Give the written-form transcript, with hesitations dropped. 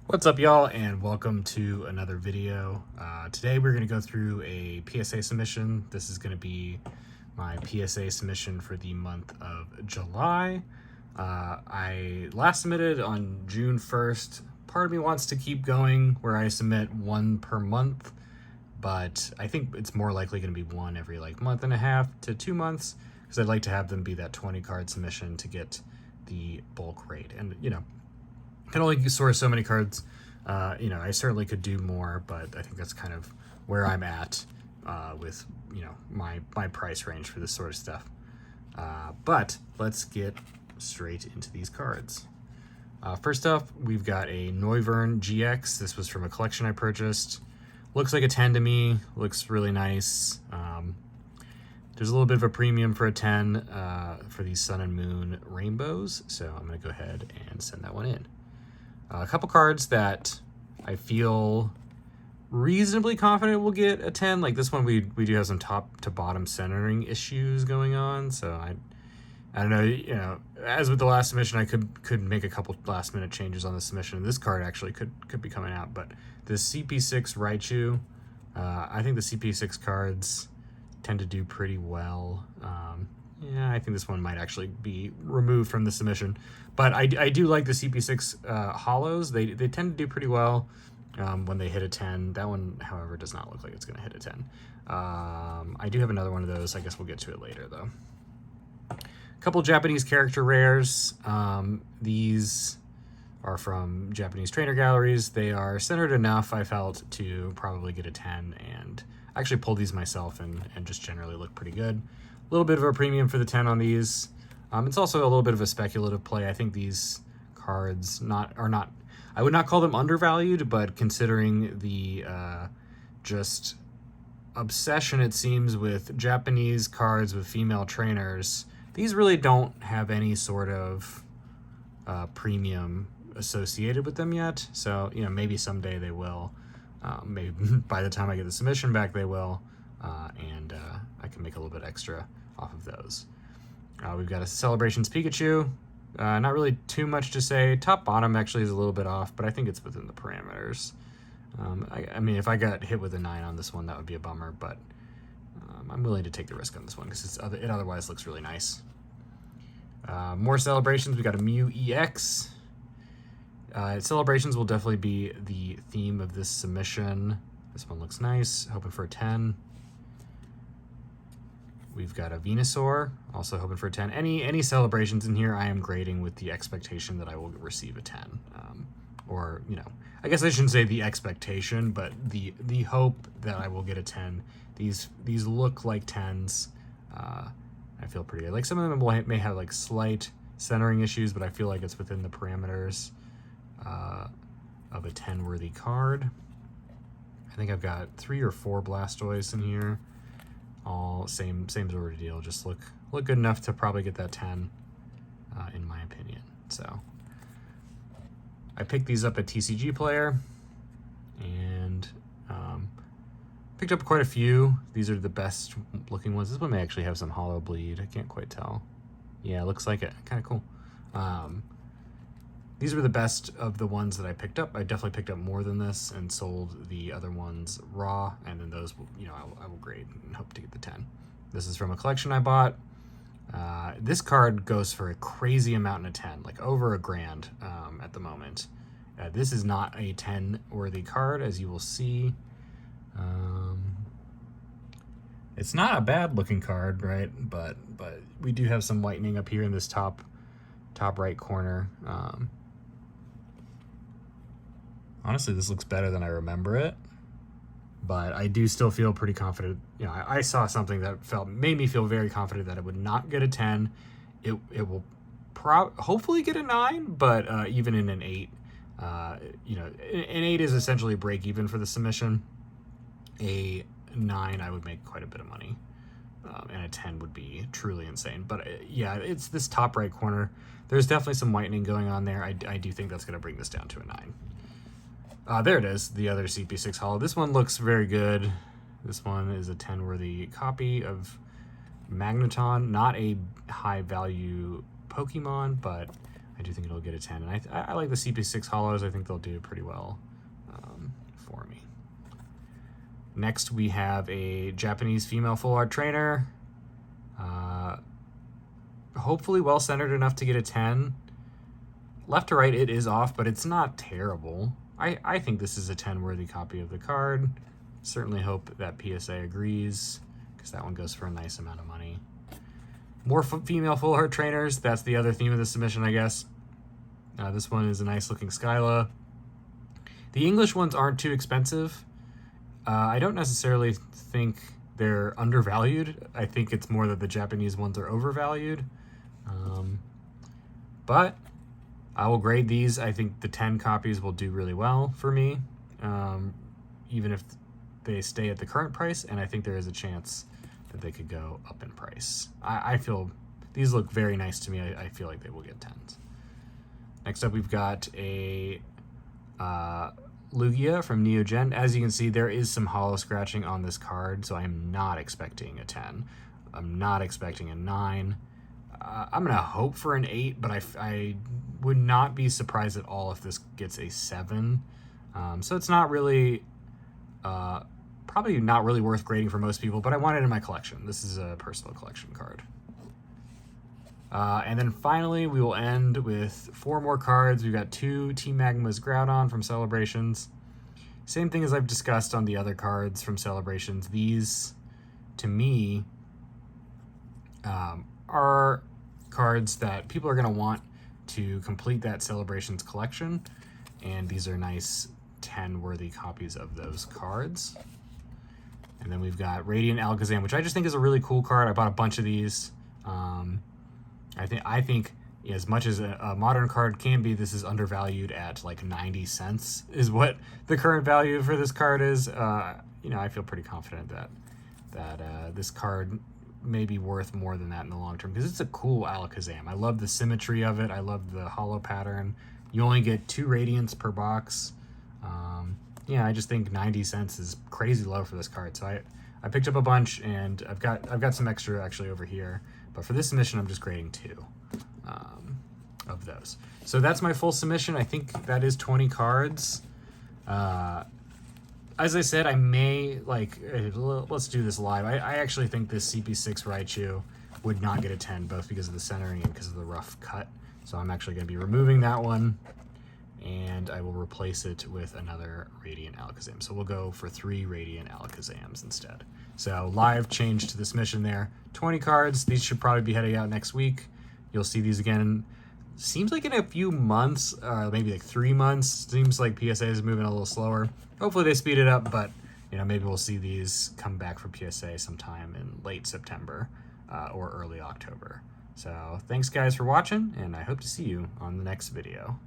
What's up, y'all, and welcome to another video. Today we're going to go through a PSA submission. This is going to be my PSA submission for the month of July. I last submitted on June 1st. Part of me wants to keep going where I submit one per month, but I think it's more likely going to be one every month and a half to 2 months, because I'd like to have them be that 20 card submission to get the bulk rate. And can only source so many cards. I certainly could do more, but I think that's kind of where I'm at with my price range for this sort of stuff. But let's get straight into these cards. First up, we've got a Noivern GX. This was from a collection I purchased. Looks like a 10 to me. Looks really nice. There's a little bit of a premium for a 10 for these Sun and Moon rainbows, so I'm going to go ahead and send that one in. A couple cards that I feel reasonably confident will get a 10. Like this one, we do have some top to bottom centering issues going on, so I don't know. As with the last submission, I could make a couple last minute changes on the submission. This card actually could be coming out, but the CP6 Raichu, I think the CP6 cards tend to do pretty well. Yeah, I think this one might actually be removed from the submission. But I do like the CP6 hollows. They tend to do pretty well when they hit a 10. That one, however, does not look like it's going to hit a 10. I do have another one of those. I guess we'll get to it later, though. A couple Japanese character rares. These are from Japanese trainer galleries. They are centered enough, I felt, to probably get a 10. And I actually pulled these myself and just generally look pretty good. A little bit of a premium for the 10 on these. It's also a little bit of a speculative play. I think these cards are not, I would not call them undervalued, but considering the just obsession, it seems, with Japanese cards with female trainers, these really don't have any sort of premium associated with them yet. So, maybe someday they will. Maybe by the time I get the submission back, they will. And I can make a little bit extra off of those. We've got a Celebrations Pikachu. Not really too much to say. Top bottom actually is a little bit off, but I think it's within the parameters. I mean, if I got hit with a 9 on this one, that would be a bummer, but I'm willing to take the risk on this one because it otherwise looks really nice. More Celebrations. We got a Mew EX. Celebrations will definitely be the theme of this submission. This one looks nice. Hoping for a 10. We've got a Venusaur, also hoping for a 10. Any Celebrations in here, I am grading with the expectation that I will receive a 10. Or, I guess I shouldn't say the expectation, but the hope that I will get a 10. These look like 10s. I feel pretty good. Like some of them may have slight centering issues, but I feel like it's within the parameters of a 10-worthy card. I think I've got 3 or 4 Blastoise in here. All same sort of deal. Just look good enough to probably get that 10, in my opinion. So I picked these up at TCG Player, and picked up quite a few. These are the best looking ones. This one may actually have some hollow bleed. I can't quite tell. Yeah, it looks like it. Kind of cool. These were the best of the ones that I picked up. I definitely picked up more than this and sold the other ones raw, and then those, I will grade and hope to get the 10. This is from a collection I bought. This card goes for a crazy amount in a 10, like over $1,000 at the moment. This is not a 10-worthy card, as you will see. It's not a bad-looking card, right? But we do have some whitening up here in this top right corner. Honestly, this looks better than I remember it, but I do still feel pretty confident. I saw something that made me feel very confident that it would not get a 10. It will hopefully get a 9, but even in an 8, an 8 is essentially break even for the submission. A 9, I would make quite a bit of money, and a 10 would be truly insane. But yeah, it's this top right corner. There's definitely some whitening going on there. I do think that's going to bring this down to a 9. There it is, the other CP6 Hollow. This one looks very good. This one is a 10-worthy copy of Magneton. Not a high-value Pokemon, but I do think it'll get a 10. And I like the CP6 hollows. I think they'll do pretty well for me. Next, we have a Japanese female full art trainer. Hopefully well-centered enough to get a 10. Left to right, it is off, but it's not terrible. I think this is a 10-worthy copy of the card. Certainly hope that PSA agrees, because that one goes for a nice amount of money. More female full art trainers. That's the other theme of the submission, I guess. This one is a nice-looking Skyla. The English ones aren't too expensive. I don't necessarily think they're undervalued. I think it's more that the Japanese ones are overvalued. But I will grade these. I think the 10 copies will do really well for me, even if they stay at the current price, and I think there is a chance that they could go up in price. I feel these look very nice to me. I feel like they will get 10s. Next up, we've got a Lugia from Neogen. As you can see, there is some hollow scratching on this card, so I am not expecting a 10. I'm not expecting a 9. I'm going to hope for an 8, but I would not be surprised at all if this gets a 7. So it's not really, probably not really worth grading for most people, but I want it in my collection. This is a personal collection card. And then finally, we will end with 4 more cards. We've got 2 Team Magma's Groudon from Celebrations. Same thing as I've discussed on the other cards from Celebrations. These, to me, are cards that people are going to want to complete that Celebrations collection, and these are nice 10-worthy copies of those cards. And then we've got Radiant Alakazam, which I just think is a really cool card. I bought a bunch of these. I think as much as a modern card can be, this is undervalued at like 90 cents is what the current value for this card is. You know, I feel pretty confident that this card may be worth more than that in the long term, because it's a cool Alakazam. I love the symmetry of it. I love the hollow pattern. You only get 2 Radiants per box. Yeah, I just think 90 cents is crazy low for this card. So I picked up a bunch, and I've got some extra actually over here. But for this submission, I'm just grading 2 of those. So that's my full submission. I think that is 20 cards. As I said, I may, like, let's do this live. I actually think this CP6 Raichu would not get a 10, both because of the centering and because of the rough cut. So I'm actually going to be removing that one, and I will replace it with another Radiant Alakazam. So we'll go for 3 Radiant Alakazams instead. So live change to the submission there. 20 cards. These should probably be heading out next week. You'll see these again. Seems like in a few months, maybe like 3 months. Seems like PSA is moving a little slower. Hopefully they speed it up, but you know, maybe we'll see these come back for PSA sometime in late September or early October. So thanks guys for watching, and I hope to see you on the next video.